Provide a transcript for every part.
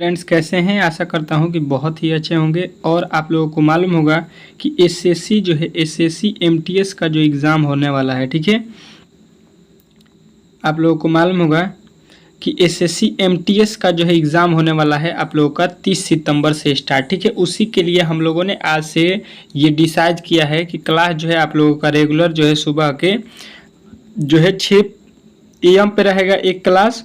Friends, कैसे हैं? आशा करता हूं कि बहुत ही अच्छे होंगे। और आप लोगों को मालूम होगा कि एसएससी जो है एसएससी एमटीएस का जो एग्ज़ाम होने वाला है, ठीक है। आप लोगों को मालूम होगा कि एसएससी एमटीएस का जो है एग्ज़ाम होने वाला है आप लोगों का 30 सितंबर से स्टार्ट, ठीक है। उसी के लिए हम लोगों ने आज से ये डिसाइड किया है कि क्लास जो है आप लोगों का रेगुलर जो है सुबह के जो है 6 AM पे रहेगा एक क्लास,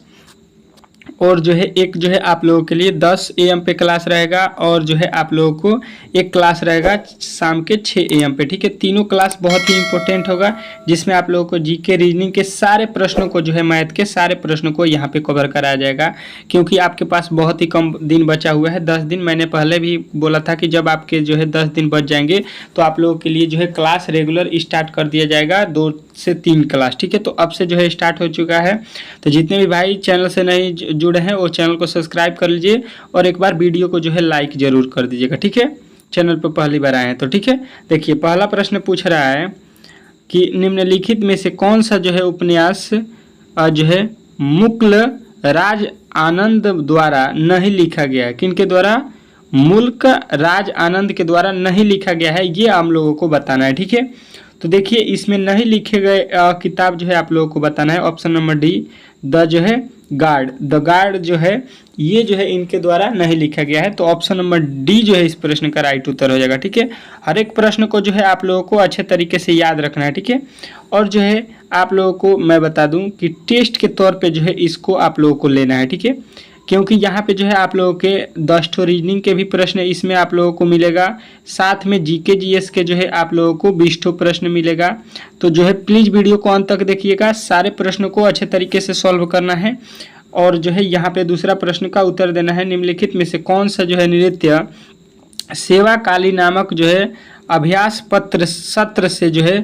और जो है एक जो है आप लोगों के लिए 10 AM पे क्लास रहेगा, और जो है आप लोगों को एक क्लास रहेगा शाम के 6 AM पे, ठीक है। तीनों क्लास बहुत ही इंपॉर्टेंट होगा, जिसमें आप लोगों को जीके रीजनिंग के सारे प्रश्नों को जो है मैथ के सारे प्रश्नों को यहाँ पे कवर कराया जाएगा, क्योंकि आपके पास बहुत ही कम दिन बचा हुआ है, 10 दिन। मैंने पहले भी बोला था कि जब आपके जो है 10 दिन बच जाएंगे तो आप लोगों के लिए जो है क्लास रेगुलर स्टार्ट कर दिया जाएगा, 2 से 3 क्लास, ठीक है। तो अब से जो है स्टार्ट हो चुका है। तो जितने भी भाई चैनल से नहीं जुड़े हैं वो चैनल को सब्सक्राइब कर लीजिए, और एक बार वीडियो को जो है लाइक जरूर कर दीजिएगा, ठीक है। चैनल पर पहली बार आए हैं तो, ठीक है। देखिए, पहला प्रश्न पूछ रहा है कि निम्नलिखित में से कौन सा जो है उपन्यास जो है मुकुल राज आनंद द्वारा नहीं लिखा गया है? किनके द्वारा? मुल्क राज आनंद के द्वारा नहीं लिखा गया है, ये हम लोगों को बताना है, ठीक है। तो देखिए, इसमें नहीं लिखे गए किताब जो है आप लोगों को बताना है। ऑप्शन नंबर डी, द जो है गार्ड, द गार्ड जो है ये जो है इनके द्वारा नहीं लिखा गया है। तो ऑप्शन नंबर डी जो है इस प्रश्न का राइट उत्तर हो जाएगा, ठीक है। हर एक प्रश्न को जो है आप लोगों को अच्छे तरीके से याद रखना है, ठीक है। और जो है आप लोगों को मैं बता दूं कि टेस्ट के तौर पे जो है इसको आप लोगों को लेना है, ठीक है, क्योंकि यहाँ पे जो है आप लोगों के 10 ठो रीजनिंग के भी प्रश्न इसमें आप लोगों को मिलेगा, साथ में जीके जीएस के जो है आप लोगों को 20 ठो प्रश्न मिलेगा। तो जो है प्लीज़ वीडियो को अंत तक देखिएगा, सारे प्रश्नों को अच्छे तरीके से सॉल्व करना है। और जो है यहाँ पे दूसरा प्रश्न का उत्तर देना है, निम्नलिखित में से कौन सा जो है नृत्य सेवा काली नामक जो है अभ्यास पत्र सत्र से जो है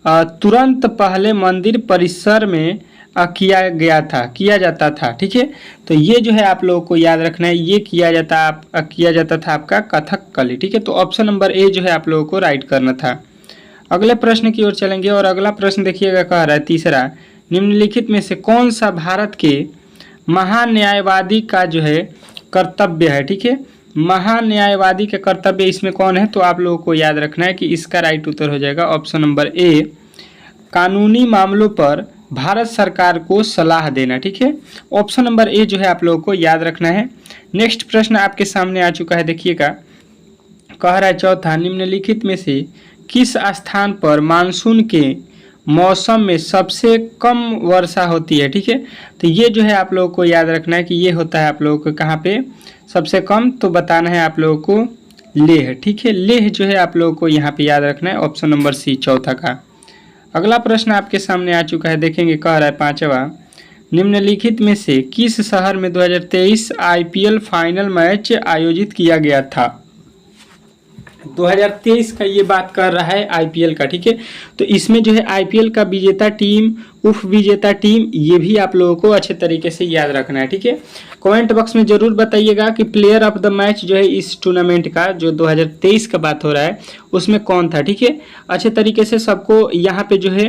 तुरंत पहले मंदिर परिसर में किया जाता था, ठीक है। तो ये जो है आप लोगों को याद रखना है, ये किया जाता था आपका कथकली, ठीक है। तो ऑप्शन नंबर ए जो है आप लोगों को राइट करना था। अगले प्रश्न की ओर चलेंगे, और अगला प्रश्न देखिएगा, कह रहा है तीसरा, निम्नलिखित में से कौन सा भारत के महान्यायवादी का जो है कर्तव्य है, ठीक है। महान्यायवादी के कर्तव्य इसमें कौन है? तो आप लोगों को याद रखना है कि इसका राइट उत्तर हो जाएगा ऑप्शन नंबर ए, कानूनी मामलों पर भारत सरकार को सलाह देना, ठीक है। ऑप्शन नंबर ए जो है आप लोगों को याद रखना है। नेक्स्ट प्रश्न आपके सामने आ चुका है, देखिएगा, कह रहा है चौथा, निम्नलिखित में से किस स्थान पर मानसून के मौसम में सबसे कम वर्षा होती है, ठीक है। तो ये जो है आप लोगों को याद रखना है कि ये होता है आप लोगों को कहाँ पे सबसे कम, तो बताना है आप लोगों को लेह, ठीक है। लेह जो है आप लोगों को यहाँ पे याद रखना है, ऑप्शन नंबर सी चौथा का। अगला प्रश्न आपके सामने आ चुका है, देखेंगे, कह रहा है पांचवा, निम्नलिखित में से किस शहर में 2023 IPL फाइनल मैच आयोजित किया गया था? 2023 का ये बात कर रहा है IPL का, ठीक है। तो इसमें जो है IPL का विजेता टीम, उप विजेता टीम, ये भी आप लोगों को अच्छे तरीके से याद रखना है, ठीक है। कमेंट बॉक्स में जरूर बताइएगा कि प्लेयर ऑफ द मैच जो है इस टूर्नामेंट का, जो 2023 का बात हो रहा है, उसमें कौन था, ठीक है। अच्छे तरीके से सबको यहाँ पे जो है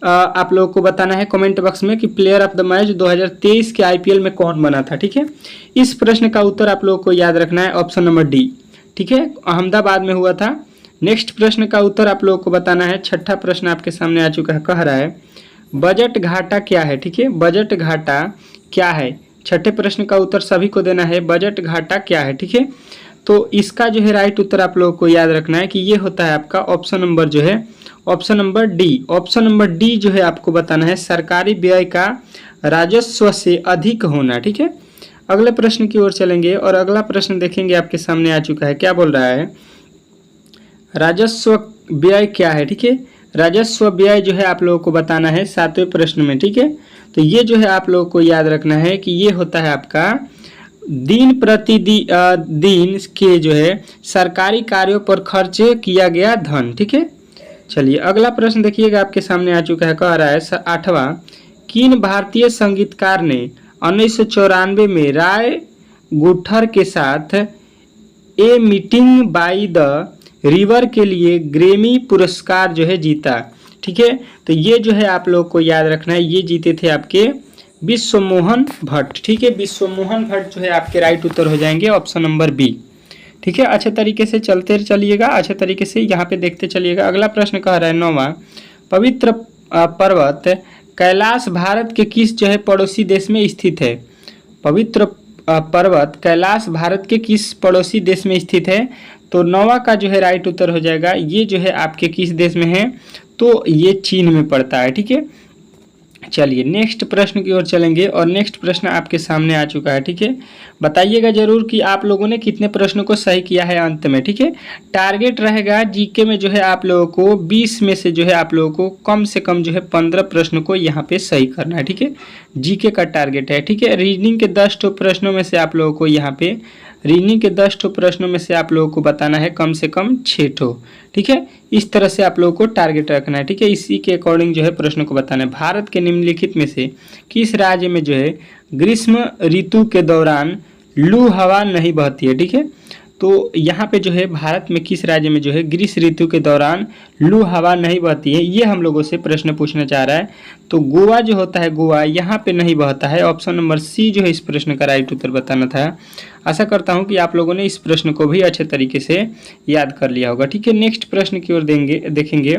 आप लोगों को बताना है कमेंट बॉक्स में कि प्लेयर ऑफ द मैच 2023 के IPL में कौन बना था, ठीक है। इस प्रश्न का उत्तर आप लोगों को याद रखना है, ऑप्शन नंबर डी, ठीक है, अहमदाबाद में हुआ था। नेक्स्ट प्रश्न का उत्तर आप लोगों को बताना है। छठा प्रश्न आपके सामने आ चुका है, कह रहा है बजट घाटा क्या है, ठीक है। बजट घाटा क्या है? छठे प्रश्न का उत्तर सभी को देना है, बजट घाटा क्या है, ठीक है। तो इसका जो है राइट उत्तर आप लोगों को याद रखना है कि ये होता है आपका ऑप्शन नंबर जो है, option number D. Option number D जो है आपको बताना है, सरकारी व्यय का राजस्व से अधिक होना, ठीक है। अगले प्रश्न की ओर चलेंगे, और अगला प्रश्न देखेंगे आपके सामने आ चुका है, क्या बोल रहा है, राजस्व व्यय क्या है, ठीक है। राजस्व व्यय जो है आप लोगों को बताना है 7वें प्रश्न में, ठीक है। तो ये जो है आप लोगों को याद रखना है कि ये होता है आपका दिन प्रतिदिन के जो है सरकारी कार्यों पर खर्च किया गया धन, ठीक है। चलिए अगला प्रश्न देखिएगा, आपके सामने आ चुका है, कह रहा है 8वां, किन भारतीय संगीतकार ने 1994 में राय गुठर के साथ a meeting by the river के लिए ग्रैमी पुरस्कार जो है जीता, ठीक है। तो ये जो है आप लोग को याद रखना है, ये जीते थे आपके विश्वमोहन भट्ट। ठीक है, विश्वमोहन भट्ट जो है आपके राइट उत्तर हो जाएंगे ऑप्शन नंबर बी। ठीक है, अच्छे तरीके से चलते चलिएगा, अच्छे तरीके से यहाँ पे देखते चलिएगा। अगला प्रश्न कह रहा है 9वां, पवित्र पर्वत कैलाश भारत के किस जो है पड़ोसी देश में स्थित है? पवित्र पर्वत कैलाश भारत के किस पड़ोसी देश में स्थित है? तो 9वां का जो है राइट उत्तर हो जाएगा, ये जो है आपके किस देश में है? तो ये चीन में पड़ता है। ठीक है, चलिए नेक्स्ट प्रश्न की ओर चलेंगे और नेक्स्ट प्रश्न आपके सामने आ चुका है। ठीक है, बताइएगा जरूर कि आप लोगों ने कितने प्रश्नों को सही किया है अंत में। ठीक है, टारगेट रहेगा जीके में जो है आप लोगों को 20 में से जो है आप लोगों को कम से कम जो है 15 प्रश्नों को यहाँ पे सही करना है। ठीक है, जीके का टारगेट है। ठीक है, रीजनिंग के 10 प्रश्नों में से आप लोगों को यहाँ पे रीजनिंग के 10 प्रश्नों में से आप लोगों को बताना है कम से कम 6। ठीक है, इस तरह से आप लोगों को टारगेट रखना है। ठीक है, इसी के अकॉर्डिंग जो है प्रश्नों को बताना है। भारत के निम्नलिखित में से किस राज्य में जो है ग्रीष्म ऋतु के दौरान लू हवा नहीं बहती है? ठीक है, तो यहाँ पे जो है भारत में किस राज्य में जो है ग्रीष्म ऋतु के दौरान लू हवा नहीं बहती है, ये हम लोगों से प्रश्न पूछना चाह रहा है। तो गोवा जो होता है, गोवा यहाँ पे नहीं बहता है। ऑप्शन नंबर सी जो है इस प्रश्न का राइट उत्तर बताना था। आशा करता हूँ कि आप लोगों ने इस प्रश्न को भी अच्छे तरीके से याद कर लिया होगा। ठीक है, नेक्स्ट प्रश्न की ओर देखेंगे।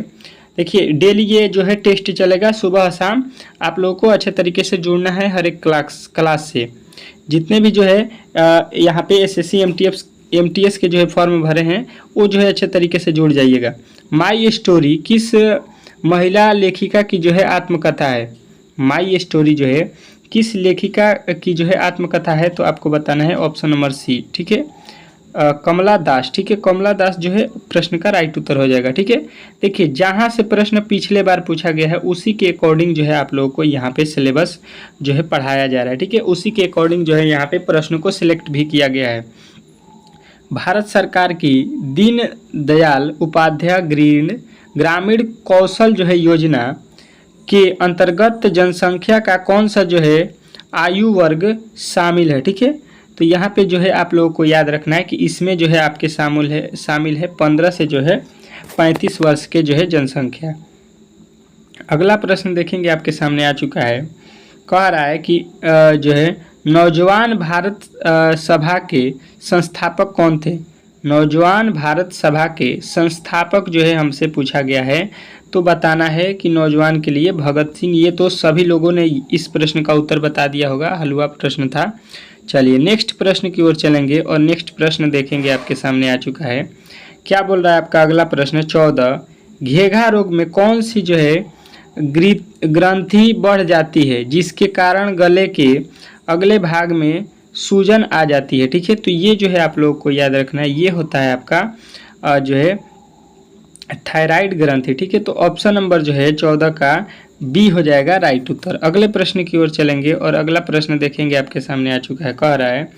देखिए डेली ये जो है टेस्ट चलेगा सुबह शाम, आप लोगों को अच्छे तरीके से जुड़ना है हर एक क्लास से। जितने भी जो है यहाँ पे एसएससी एमटीएस के जो है फॉर्म भरे हैं वो जो है अच्छे तरीके से जुड़ जाइएगा। माई स्टोरी किस महिला लेखिका की जो है आत्मकथा है? माई स्टोरी जो है किस लेखिका की जो है आत्मकथा है? तो आपको बताना है ऑप्शन नंबर सी। ठीक है, कमला दास। ठीक है, कमला दास जो है प्रश्न का राइट उत्तर हो जाएगा। ठीक है, देखिए जहाँ से प्रश्न पिछले बार पूछा गया है उसी के अकॉर्डिंग जो है आप लोगों को यहाँ पे सिलेबस जो है पढ़ाया जा रहा है। ठीक है, उसी के अकॉर्डिंग जो है यहाँ पे प्रश्नों को सिलेक्ट भी किया गया है। भारत सरकार की दीन दयाल उपाध्याय ग्रामीण कौशल जो है योजना के अंतर्गत जनसंख्या का कौन सा जो है आयु वर्ग शामिल है? ठीक है, तो यहाँ पे जो है आप लोगों को याद रखना है कि इसमें जो है आपके शामिल है 15 से जो है 35 वर्ष के जो है जनसंख्या। अगला प्रश्न देखेंगे आपके सामने आ चुका है, कह रहा है कि जो है नौजवान भारत सभा के संस्थापक कौन थे? नौजवान भारत सभा के संस्थापक जो है हमसे पूछा गया है, तो बताना है कि नौजवान के लिए भगत सिंह। ये तो सभी लोगों ने इस प्रश्न का उत्तर बता दिया होगा, हलवा प्रश्न था। चलिए नेक्स्ट प्रश्न की ओर चलेंगे और नेक्स्ट प्रश्न देखेंगे आपके सामने आ चुका है। क्या बोल रहा है आपका अगला प्रश्न 14, घेघा रोग में कौन सी जो है ग्रंथि बढ़ जाती है जिसके कारण गले के अगले भाग में सूजन आ जाती है? ठीक है, तो ये जो है आप लोगों को याद रखना है, ये होता है आपका जो है थायराइड ग्रंथि। ठीक है, तो ऑप्शन नंबर जो है 14 का बी हो जाएगा राइट उत्तर। अगले प्रश्न की ओर चलेंगे और अगला प्रश्न देखेंगे आपके सामने आ चुका है। कह रहा है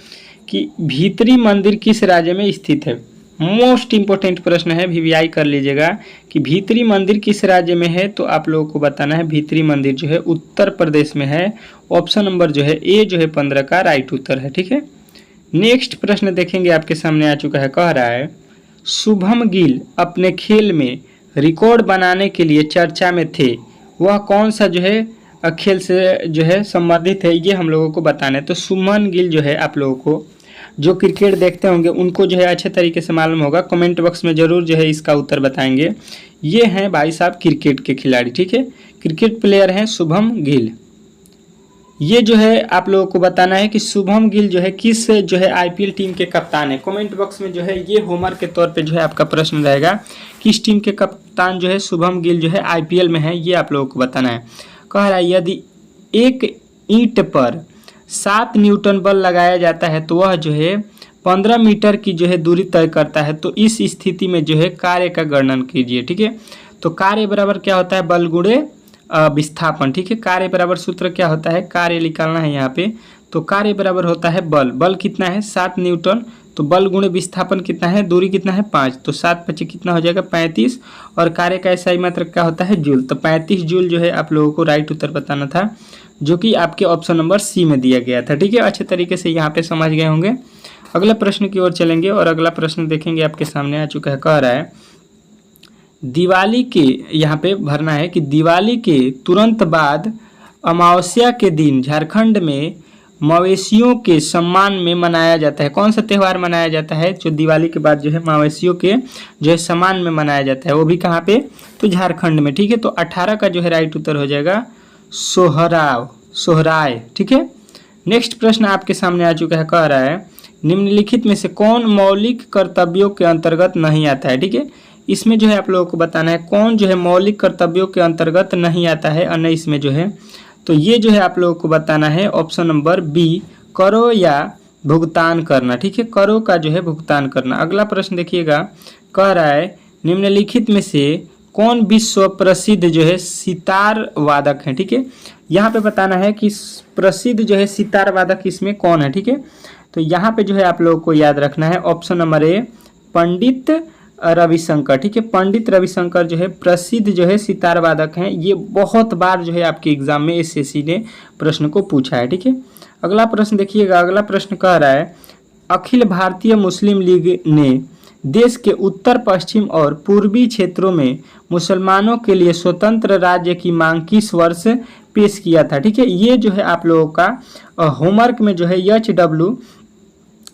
कि भीतरी मंदिर किस राज्य में स्थित है? मोस्ट इंपोर्टेंट प्रश्न है, वीवीआई कर लीजिएगा कि भीतरी मंदिर किस राज्य में है? तो आप लोगों को बताना है भीतरी मंदिर जो है उत्तर प्रदेश में है। ऑप्शन नंबर जो है ए जो है 15 का राइट उत्तर है। ठीक है, नेक्स्ट प्रश्न देखेंगे आपके सामने आ चुका है। कह रहा है शुभम गिल अपने खेल में रिकॉर्ड बनाने के लिए चर्चा में थे, वह कौन सा जो है खेल से जो है संबंधित है, ये हम लोगों को बताना है। तो शुभमन गिल जो है आप लोगों को जो क्रिकेट देखते होंगे उनको जो है अच्छे तरीके से मालूम होगा, कमेंट बॉक्स में ज़रूर जो है इसका उत्तर बताएंगे। ये हैं भाई साहब क्रिकेट के खिलाड़ी। ठीक है, क्रिकेट प्लेयर हैं शुभम गिल। ये जो है आप लोगों को बताना है कि शुभम गिल जो है किस जो है आईपीएल टीम के कप्तान है। कमेंट बॉक्स में जो है ये होमवर्क के तौर पे जो है आपका प्रश्न रहेगा, किस टीम के कप्तान जो है शुभम गिल जो है आईपीएल में है, ये आप लोगों को बताना है। कह रहा है यदि एक ईंट पर 7 न्यूटन बल लगाया जाता है तो वह जो है 15 मीटर की जो है दूरी तय करता है, तो इस स्थिति में जो है कार्य का गणन कीजिए। ठीक है, तो कार्य बराबर क्या होता है? बल गुणे विस्थापन। ठीक है, कार्य बराबर सूत्र क्या होता है? कार्य निकालना है यहाँ पे, तो कार्य बराबर होता है बल। बल कितना है? 7 न्यूटन, तो बल गुणे विस्थापन कितना है? दूरी कितना है? 5, तो 7 × 5 कितना हो जाएगा? 35, और कार्य का ऐसा ही मात्रक क्या होता है? जूल। तो 35 जूल जो है आप लोगों को राइट उत्तर बताना था, जो कि आपके ऑप्शन नंबर सी में दिया गया था। ठीक है, अच्छे तरीके से यहाँ पे समझ गए होंगे। अगला प्रश्न की ओर चलेंगे और अगला प्रश्न देखेंगे आपके सामने आ चुका है। कह रहा है दिवाली के यहाँ पे भरना है कि दिवाली के तुरंत बाद अमावस्या के दिन झारखंड में मवेशियों के सम्मान में मनाया जाता है? कौन सा त्यौहार मनाया जाता है जो दिवाली के बाद जो है मवेशियों के जो है सम्मान में मनाया जाता है? वो भी कहाँ पे? तो झारखंड में। ठीक है, तो 18 का जो है राइट उत्तर हो जाएगा सोहराय। ठीक है, नेक्स्ट प्रश्न आपके सामने आ चुका है, कह रहा है निम्नलिखित में से कौन मौलिक कर्तव्यों के अंतर्गत नहीं आता है? ठीक है, इसमें जो है आप लोगों को बताना है कौन जो है मौलिक कर्तव्यों के अंतर्गत नहीं आता है और इसमें जो है, तो ये जो है आप लोगों को बताना है ऑप्शन नंबर बी, करो या भुगतान करना। ठीक है, करो का जो है भुगतान करना। अगला प्रश्न देखिएगा, कह रहा है निम्नलिखित में से कौन विश्व प्रसिद्ध जो है सितार वादक है? ठीक है, यहाँ पे बताना है कि प्रसिद्ध जो है सितार वादक इसमें कौन है। ठीक है, तो यहाँ पे जो है आप लोगों को याद रखना है option number A, Pandit Ravishankar. ठीक है, पंडित रविशंकर जो है प्रसिद्ध जो है सितार वादक हैं। ये बहुत बार जो है आपके एग्जाम में एसएससी ने प्रश्न को पूछा है। ठीक है, अगला प्रश्न देखिएगा, अगला प्रश्न कह रहा है अखिल भारतीय मुस्लिम लीग ने देश के उत्तर पश्चिम और पूर्वी क्षेत्रों में मुसलमानों के लिए स्वतंत्र राज्य की मांग किस वर्ष पेश किया था? ठीक है, ये जो है आप लोगों का होमवर्क में जो है HW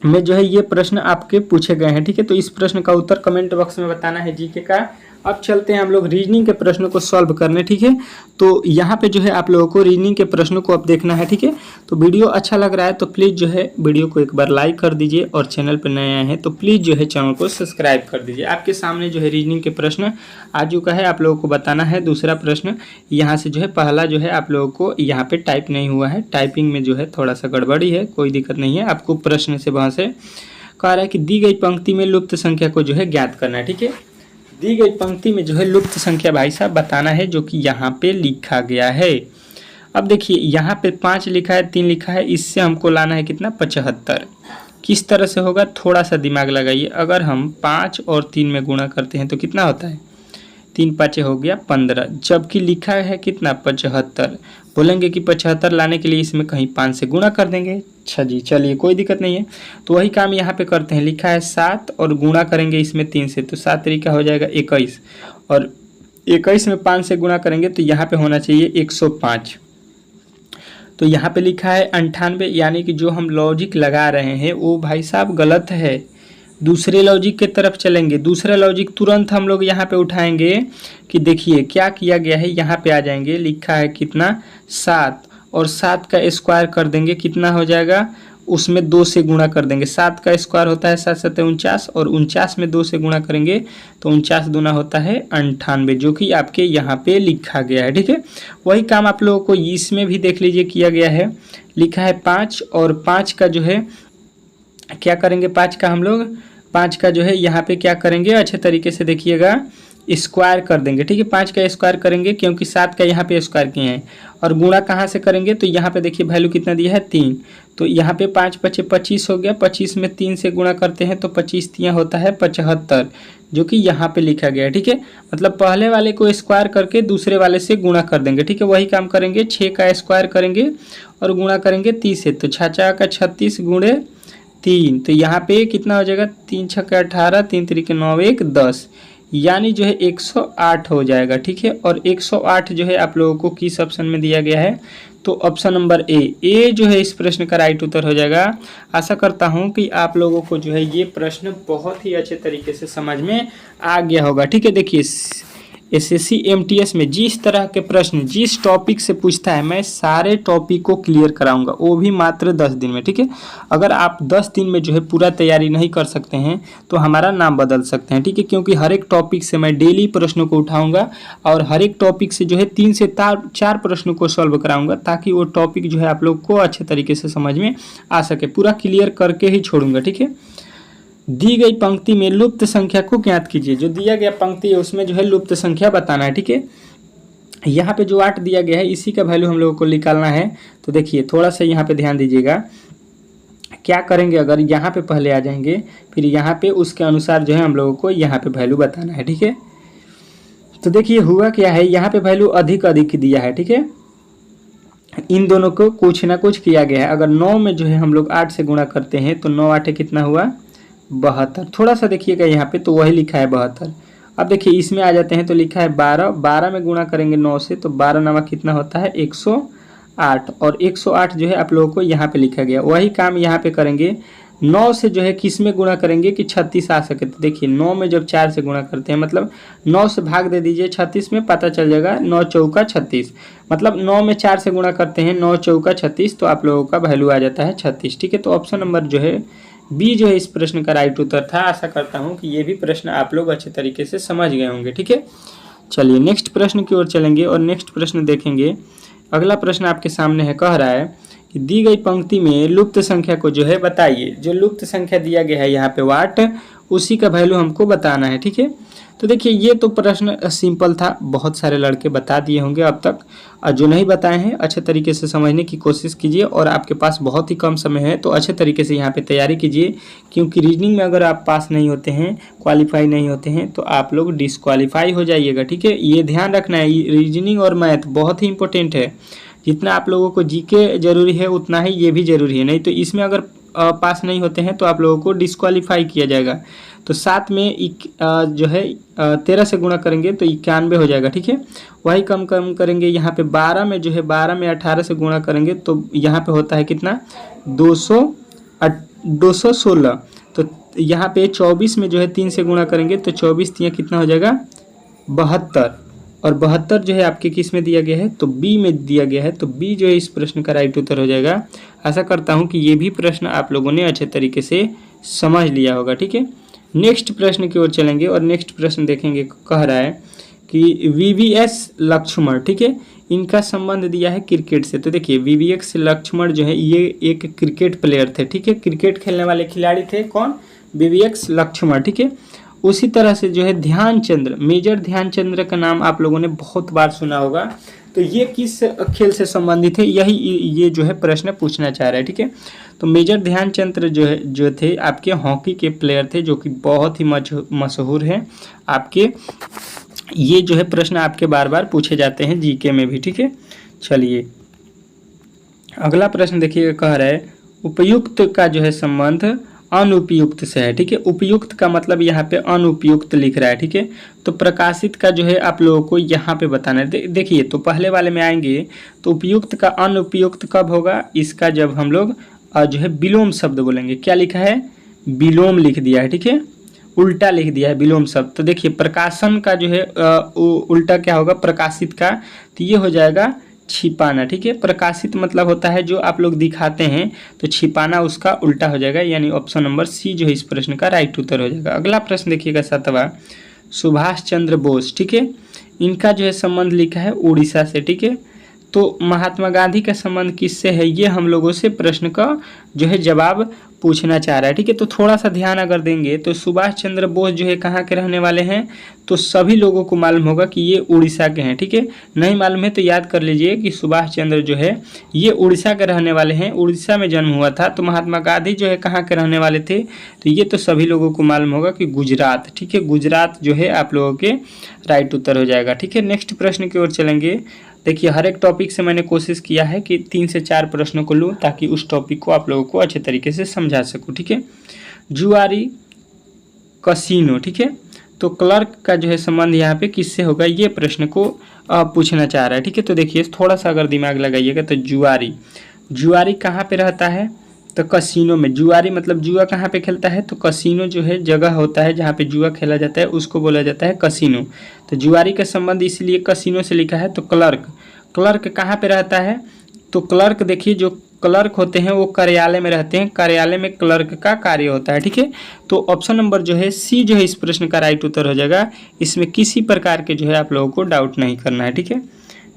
में जो है ये प्रश्न आपके पूछे गए हैं। ठीक है, तो इस प्रश्न का उत्तर कमेंट बॉक्स में बताना है जीके का। अब चलते हैं हम लोग रीजनिंग के प्रश्नों को सॉल्व करने। ठीक है, तो यहाँ पे जो है आप लोगों को रीजनिंग के प्रश्नों को अब देखना है। ठीक है, तो वीडियो अच्छा लग रहा है तो प्लीज़ जो है वीडियो को एक बार लाइक कर दीजिए और चैनल पर नए आए हैं तो प्लीज़ जो है चैनल को सब्सक्राइब कर दीजिए। आपके सामने जो है रीजनिंग के प्रश्न आ चुका है, आप लोगों को बताना है दूसरा प्रश्न। यहाँ से जो है पहला जो है आप लोगों को यहाँ पे टाइप नहीं हुआ है, टाइपिंग में जो है थोड़ा सा गड़बड़ी है, कोई दिक्कत नहीं है। आपको प्रश्न से वहाँ से कह रहा है कि दी गई पंक्ति में लुप्त संख्या को जो है ज्ञात करना है। ठीक है, दी गई पंक्ति में जो है लुप्त संख्या भाई साहब बताना है जो कि यहाँ पे लिखा गया है। अब देखिए यहाँ पे 5 लिखा है, 3 लिखा है, इससे हमको लाना है कितना? 75। किस तरह से होगा? थोड़ा सा दिमाग लगाइए। अगर हम 5 और 3 में गुणा करते हैं तो कितना होता है? 3 5 हो गया 15, जबकि लिखा है कितना? 75। बोलेंगे कि 75 लाने के लिए इसमें कहीं 5 से गुणा कर देंगे। अच्छा जी, चलिए कोई दिक्कत नहीं है, तो वही काम यहाँ पे करते हैं। लिखा है 7 और गुणा करेंगे इसमें 3 से, तो 7 तरीका हो जाएगा 21 और 21 में 5 से गुणा करेंगे तो यहाँ पे होना चाहिए 105। तो यहाँ पे लिखा है 98, यानी कि जो हम लॉजिक लगा रहे हैं वो भाई साहब गलत है। दूसरे लॉजिक के तरफ चलेंगे। दूसरा लॉजिक तुरंत हम लोग यहाँ पे उठाएंगे कि देखिए क्या किया गया है। यहाँ पे आ जाएंगे, लिखा है कितना? 7 और 7 का स्क्वायर कर देंगे, कितना हो जाएगा? उसमें 2 से गुणा कर देंगे। 7 का स्क्वायर होता है 7 7 49 और 49 में 2 से गुणा करेंगे तो 49 दूना होता है 98, जो कि आपके यहाँ पे लिखा गया है। ठीक है, वही काम आप लोगों को इसमें भी देख लीजिए किया गया है। लिखा है 5 और 5 का जो है क्या करेंगे? 5 का हम लोग 5 का जो है यहाँ पे क्या करेंगे? अच्छे तरीके से देखिएगा, स्क्वायर कर देंगे। ठीक है, 5 का स्क्वायर करेंगे क्योंकि 7 का यहाँ पे स्क्वायर किए हैं। और गुणा कहाँ से करेंगे? तो यहाँ पे देखिए वैल्यू कितना दिया है? 3। तो यहाँ पे 5 5 25 हो गया, 25 में 3 से गुणा करते हैं तो 25 3 होता है 75, जो कि यहाँ पे लिखा गया है। ठीक है, मतलब पहले वाले को स्क्वायर करके दूसरे वाले से गुणा कर देंगे। ठीक है, वही काम करेंगे। 6 का स्क्वायर करेंगे और गुणा करेंगे 30 से, तो 6 का 36 गुणे 3, तो यहाँ पे कितना हो जाएगा? 3 6 का 18, 3 3 के 9 1 10, यानी जो है 108 हो जाएगा। ठीक है, और 108 जो है आप लोगों को किस ऑप्शन में दिया गया है? तो ऑप्शन नंबर ए जो है इस प्रश्न का राइट उत्तर हो जाएगा। आशा करता हूं कि आप लोगों को जो है ये प्रश्न बहुत ही अच्छे तरीके से समझ में आ गया होगा। ठीक है, देखिए एसएससी एमटीएस में जिस तरह के प्रश्न जिस टॉपिक से पूछता है, मैं सारे टॉपिक को क्लियर कराऊंगा, वो भी मात्र 10 दिन में। ठीक है, अगर आप 10 दिन में जो है पूरा तैयारी नहीं कर सकते हैं तो हमारा नाम बदल सकते हैं। ठीक है, क्योंकि हर एक टॉपिक से मैं डेली प्रश्नों को उठाऊंगा और हर एक टॉपिक से जो है 3 से 4 प्रश्नों को सॉल्व कराऊंगा, ताकि वो टॉपिक जो है आप लोग को अच्छे तरीके से समझ में आ सके। पूरा क्लियर करके ही छोड़ूंगा। ठीक है, दी गई पंक्ति में लुप्त संख्या को ज्ञात कीजिए। जो दिया गया पंक्ति है उसमें जो है लुप्त संख्या बताना है। ठीक है, यहाँ पे जो 8 दिया गया है इसी का वैल्यू हम लोगों को निकालना है। तो देखिए थोड़ा सा यहाँ पे ध्यान दीजिएगा, क्या करेंगे? अगर यहाँ पे पहले आ जाएंगे, फिर यहाँ पे उसके अनुसार जो है हम लोगों को यहाँ पे वैल्यू बताना है। ठीक है, तो देखिए हुआ क्या है, यहाँ पे वैल्यू अधिक दिया है। ठीक है, इन दोनों को कुछ ना कुछ किया गया है। अगर 9 में जो है हम लोग 8 से गुणा करते हैं तो 9 8 कितना हुआ? 72। थोड़ा सा देखिएगा यहाँ पे, तो वही लिखा है 72। अब देखिए इसमें आ जाते हैं तो लिखा है 12, 12 में गुणा करेंगे 9 से, तो 12 नवा कितना होता है? 8 और 108 जो है आप लोगों को यहाँ पे लिखा गया। वही काम यहाँ पे करेंगे, 9 से जो है किस में गुणा करेंगे कि 36 आ सके। तो देखिए 9 में जब 4 से गुणा करते हैं मतलब 9 से भाग दे दीजिए 36 में, पता चल जाएगा 9 चौका 36। मतलब 9 में 4 से गुणा करते हैं 9 चौका 36, तो आप लोगों का वैल्यू आ जाता है 36। ठीक है, तो ऑप्शन नंबर जो है बी जो है इस प्रश्न का राइट उत्तर था। आशा करता हूँ कि ये भी प्रश्न आप लोग अच्छे तरीके से समझ गए होंगे। ठीक है, चलिए नेक्स्ट प्रश्न की ओर चलेंगे और नेक्स्ट प्रश्न देखेंगे। अगला प्रश्न आपके सामने है, कह रहा है कि दी गई पंक्ति में लुप्त संख्या को जो है बताइए। जो लुप्त संख्या दिया गया है यहाँ पे वाट, उसी का वैल्यू हमको बताना है। ठीक है, तो देखिए ये तो प्रश्न सिंपल था, बहुत सारे लड़के बता दिए होंगे अब तक, और जो नहीं बताए हैं अच्छे तरीके से समझने की कोशिश कीजिए। और आपके पास बहुत ही कम समय है तो अच्छे तरीके से यहाँ पे तैयारी कीजिए, क्योंकि रीजनिंग में अगर आप पास नहीं होते हैं, क्वालिफाई नहीं होते हैं, तो आप लोग डिस्क्वालीफाई हो जाइएगा। ठीक है, ये ध्यान रखना है, रीजनिंग और मैथ बहुत ही इंपॉर्टेंट है। जितना आप लोगों को जीके जरूरी है उतना ही ये भी जरूरी है, नहीं तो इसमें अगर पास नहीं होते हैं तो आप लोगों को डिस्क्वालीफाई किया जाएगा। तो 7 में जो है 13 से गुणा करेंगे तो 91 हो जाएगा। ठीक है, वही कम करेंगे यहाँ पे 12 में जो है 12 में 18 से गुणा करेंगे तो यहाँ पे होता है कितना 216। तो यहाँ पे 24 में जो है 3 से गुणा करेंगे तो 24 3 कितना हो जाएगा 72। और 72 जो है आपके किस में दिया गया है, तो बी में दिया गया है। तो बी जो है इस प्रश्न का राइट उत्तर हो जाएगा। आशा करता हूँ कि ये भी प्रश्न आप लोगों ने अच्छे तरीके से समझ लिया होगा। ठीक है, नेक्स्ट प्रश्न की ओर चलेंगे और नेक्स्ट प्रश्न देखेंगे। कह रहा है कि VVS लक्ष्मण, ठीक है, इनका संबंध दिया है क्रिकेट से। तो देखिए VVS लक्ष्मण जो है ये एक क्रिकेट प्लेयर थे। ठीक है, क्रिकेट खेलने वाले खिलाड़ी थे। कौन? VVS लक्ष्मण। ठीक है, उसी तरह से जो है ध्यानचंद्र, मेजर ध्यानचंद्र का नाम आप लोगों ने बहुत बार सुना होगा। तो ये किस खेल से संबंधित है, यही ये जो है प्रश्न पूछना चाह रहा है। ठीक है, तो मेजर ध्यानचंद्र जो थे आपके हॉकी के प्लेयर थे, जो कि बहुत ही मशहूर है आपके। ये जो है प्रश्न आपके बार बार पूछे जाते हैं जीके में भी। ठीक है, चलिए अगला प्रश्न देखिए, कह रहा है उपयुक्त का जो है संबंध अनुपयुक्त से है। ठीक है, उपयुक्त का मतलब यहाँ पे अनुपयुक्त लिख रहा है। ठीक है, तो प्रकाशित का जो है आप लोगों को यहाँ पे बताना है। देखिए तो पहले वाले में आएंगे तो उपयुक्त का अनुपयुक्त कब होगा, इसका जब हम लोग जो है विलोम शब्द बोलेंगे। क्या लिखा है, विलोम लिख दिया है। ठीक है, उल्टा लिख दिया है विलोम शब्द। तो देखिए प्रकाशन का जो है उल्टा क्या होगा, प्रकाशित का, तो ये हो जाएगा छिपाना। ठीक है, प्रकाशित मतलब होता है जो आप लोग दिखाते हैं, तो छिपाना उसका उल्टा हो जाएगा, यानी ऑप्शन नंबर सी जो है इस प्रश्न का राइट उत्तर हो जाएगा। अगला प्रश्न देखिएगा 7वां, सुभाष चंद्र बोस। ठीक है, इनका जो है संबंध लिखा है उड़ीसा से। ठीक है, तो महात्मा गांधी का संबंध किससे है, ये हम लोगों से प्रश्न का जो है जवाब पूछना चाह रहा है। ठीक है, तो थोड़ा सा ध्यान अगर देंगे तो सुभाष चंद्र बोस जो है कहाँ के रहने वाले हैं, तो सभी लोगों को मालूम होगा कि ये उड़ीसा के हैं। ठीक है, नहीं मालूम है तो याद कर लीजिए कि सुभाष चंद्र जो है ये उड़ीसा के रहने वाले हैं, उड़ीसा में जन्म हुआ था। तो महात्मा गांधी जो है कहाँ के रहने वाले थे, तो ये तो सभी लोगों को मालूम होगा कि गुजरात। ठीक है, गुजरात जो है आप लोगों के राइट उत्तर हो जाएगा। ठीक है, नेक्स्ट प्रश्न की ओर चलेंगे। देखिए हर एक टॉपिक से मैंने कोशिश किया है कि 3 से 4 प्रश्नों को लूँ ताकि उस टॉपिक को आप लोगों को अच्छे तरीके से समझा सकूँ। ठीक है, जुआरी कसिनो। ठीक है, तो क्लर्क का जो है संबंध यहाँ पे किससे होगा, ये प्रश्न को पूछना चाह रहा है। ठीक है, तो देखिए थोड़ा सा अगर दिमाग लगाइएगा तो जुआरी कहाँ पे रहता है, तो कसिनो में। जुआरी मतलब जुआ कहाँ पे खेलता है, तो कसिनो जो है जगह होता है जहाँ पे जुआ खेला जाता है, उसको बोला जाता है कसिनो। तो जुआरी का संबंध इसलिए कसिनो से लिखा है। तो क्लर्क कहाँ पे रहता है, तो क्लर्क देखिए जो क्लर्क होते हैं वो कार्यालय में रहते हैं, कार्यालय में क्लर्क का कार्य होता है। ठीक है, तो ऑप्शन नंबर जो है सी जो है इस प्रश्न का राइट उत्तर हो जाएगा। इसमें किसी प्रकार के जो है आप लोगों को डाउट नहीं करना है। ठीक है,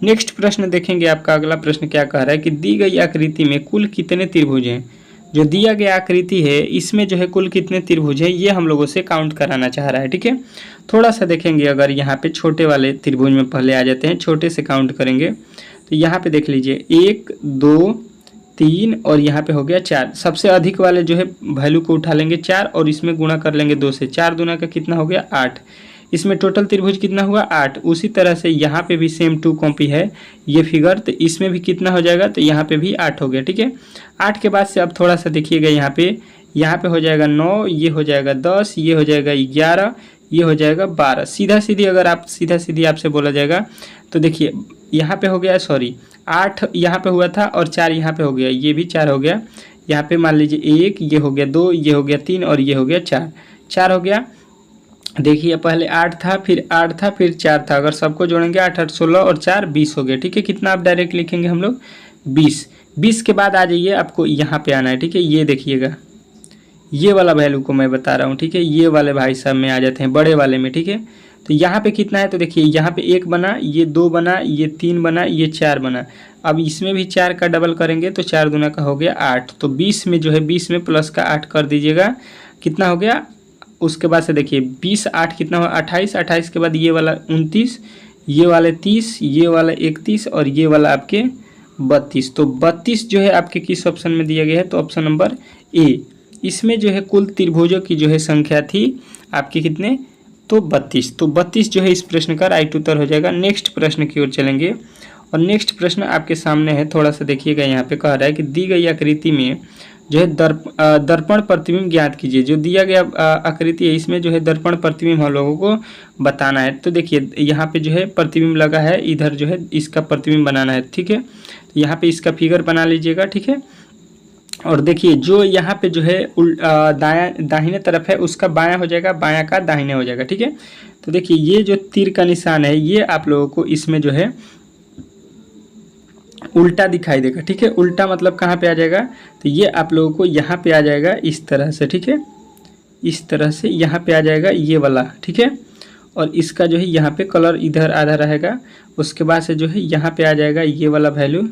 नेक्स्ट प्रश्न देखेंगे। आपका अगला प्रश्न क्या कह रहा है कि दी गई आकृति में कुल कितने त्रिभुज हैं। जो दिया गया आकृति है इसमें जो है कुल कितने त्रिभुज है, ये हम लोगों से काउंट कराना चाह रहा है। ठीक है, थोड़ा सा देखेंगे, अगर यहाँ पे छोटे वाले त्रिभुज में पहले आ जाते हैं, छोटे से काउंट करेंगे तो यहाँ पे देख लीजिए 1 2 3 और यहाँ पे हो गया 4। सबसे अधिक वाले जो है वैल्यू को उठा लेंगे 4 और इसमें गुणा कर लेंगे 2 से। 4 दूना का कितना हो गया 8। इसमें टोटल त्रिभुज कितना हुआ 8। उसी तरह से यहाँ पे भी सेम 2 कॉपी है ये फिगर, तो इसमें भी कितना हो जाएगा, तो यहाँ पे भी 8 हो गया। ठीक है, 8 के बाद से अब थोड़ा सा देखिएगा, यहाँ पे हो जाएगा 9, ये हो जाएगा 10, ये हो जाएगा 11, ये हो जाएगा 12। सीधा सीधी आपसे बोला जाएगा तो देखिए यहाँ पे हो गया, सॉरी 8 यहाँ पे हुआ था और 4 यहाँ पे हो गया, ये भी 4 हो गया। यहाँ पे मान लीजिए 1, ये हो गया 2, ये हो गया 3 और ये हो गया 4, 4 हो गया। देखिए पहले 8 था, फिर 8 था, फिर 4 था, अगर सबको जोड़ेंगे 8 8 16 और 4 20 हो गया। ठीक है, कितना आप डायरेक्ट लिखेंगे हम लोग 20। 20 के बाद आ जाइए, आपको यहाँ पे आना है। ठीक है, ये देखिएगा, ये वाला वैल्यू को मैं बता रहा हूँ। ठीक है, ये वाले भाई साहब में आ जाते हैं, बड़े वाले में। ठीक है, तो यहाँ पे कितना है, तो देखिए यहाँ पे 1 बना, ये 2 बना, ये 3 बना, ये 4 बना। अब इसमें भी 4 का डबल करेंगे तो 4 दूना का हो गया 8। तो 20 में जो है 20 में प्लस का 8 कर दीजिएगा, कितना हो गया। उसके बाद से देखिए 20 8 कितना हुआ 28, 28 के बाद ये वाला 29, ये वाले 30, ये वाला 31 और ये वाला आपके 32। तो 32 जो है आपके किस ऑप्शन में दिया गया है, तो ऑप्शन नंबर ए। इसमें जो है कुल त्रिभुजों की जो है संख्या थी आपके कितने, तो 32। तो 32 जो है इस प्रश्न का राइट उत्तर हो जाएगा। नेक्स्ट प्रश्न की ओर चलेंगे और नेक्स्ट प्रश्न आपके सामने है, थोड़ा सा देखिएगा। यहाँ पे कह रहा है कि दी गई आकृति में जो है दर्पण प्रतिबिंब ज्ञात कीजिए। जो दिया गया आकृति है इसमें जो है दर्पण प्रतिबिंब हम लोगों को बताना है। तो देखिए यहाँ पे जो है प्रतिबिंब लगा है, इधर जो है इसका प्रतिबिंब बनाना है। ठीक है, तो यहाँ पे इसका फिगर बना लीजिएगा। ठीक है, और देखिए जो यहाँ पे जो है दाहिने तरफ है उसका बायां हो जाएगा, बायां का दाहिने हो जाएगा। ठीक है, तो देखिए ये जो तीर का निशान है ये आप लोगों को इसमें जो है उल्टा दिखाई देगा। ठीक है, उल्टा मतलब कहाँ पे आ जाएगा, तो ये आप लोगों को यहाँ पे आ जाएगा इस तरह से। ठीक है, इस तरह से यहाँ पे आ जाएगा ये वाला। ठीक है, और इसका जो है यहाँ पे कलर इधर आधा रहेगा। उसके बाद से जो है यहाँ पे आ जाएगा ये वाला वैल्यू,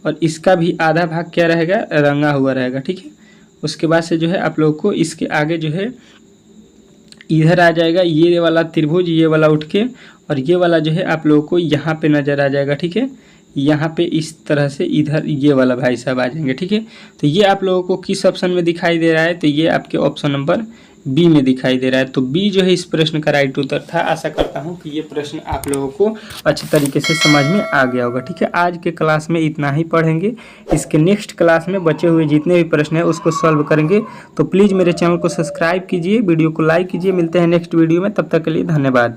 और इसका भी आधा भाग क्या रहेगा, रंगा हुआ रहेगा। ठीक है, उसके बाद से जो है आप लोगों को इसके आगे जो है इधर आ जाएगा ये वाला त्रिभुज, ये वाला उठ के, और ये वाला जो है आप लोगों को यहाँ पे नज़र आ जाएगा। ठीक है, यहाँ पे इस तरह से इधर ये वाला भाई साहब आ जाएंगे। ठीक है, तो ये आप लोगों को किस ऑप्शन में दिखाई दे रहा है, तो ये आपके ऑप्शन नंबर बी में दिखाई दे रहा है। तो बी जो है इस प्रश्न का राइट उत्तर था। आशा करता हूँ कि ये प्रश्न आप लोगों को अच्छे तरीके से समझ में आ गया होगा। ठीक है, आज के क्लास में इतना ही पढ़ेंगे। इसके नेक्स्ट क्लास में बचे हुए जितने भी प्रश्न हैं उसको सॉल्व करेंगे। तो प्लीज़ मेरे चैनल को सब्सक्राइब कीजिए, वीडियो को लाइक कीजिए। मिलते हैं नेक्स्ट वीडियो में, तब तक के लिए धन्यवाद।